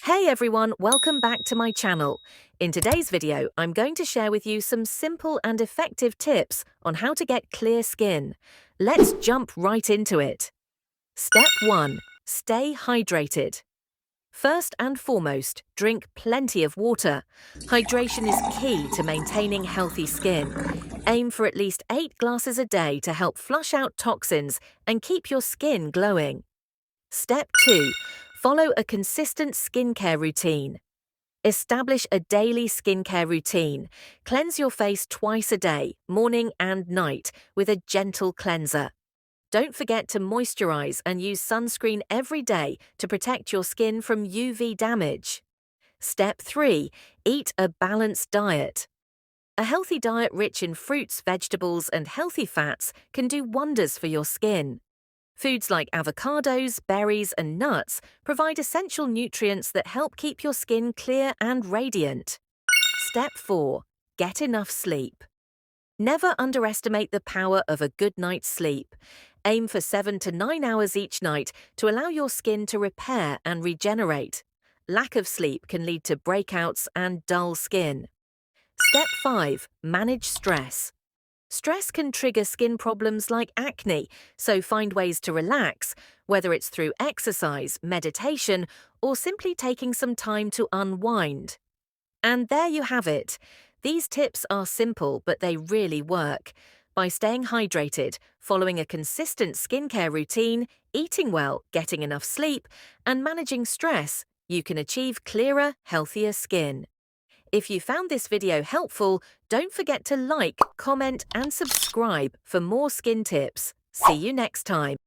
Hey everyone, welcome back to my channel. In today's video, I'm going to share with you some simple and effective tips on how to get clear skin. Let's jump right into it. Step 1. Stay hydrated. First and foremost, drink plenty of water. Hydration is key to maintaining healthy skin. Aim for at least 8 glasses a day to help flush out toxins and keep your skin glowing. Step 2. Follow a consistent skincare routine. Establish a daily skincare routine. Cleanse your face twice a day, morning and night, with a gentle cleanser. Don't forget to moisturize and use sunscreen every day to protect your skin from UV damage. Step 3. Eat a balanced diet. A healthy diet rich in fruits, vegetables, and healthy fats can do wonders for your skin. Foods like avocados, berries, and nuts provide essential nutrients that help keep your skin clear and radiant. Step 4. Get enough sleep. Never underestimate the power of a good night's sleep. Aim for 7 to 9 hours each night to allow your skin to repair and regenerate. Lack of sleep can lead to breakouts and dull skin. Step 5. Manage stress. Stress can trigger skin problems like acne, so find ways to relax, whether it's through exercise, meditation, or simply taking some time to unwind. And there you have it. These tips are simple, but they really work. By staying hydrated, following a consistent skincare routine, eating well, getting enough sleep, and managing stress, you can achieve clearer, healthier skin. If you found this video helpful, don't forget to like, comment, and subscribe for more skin tips. See you next time.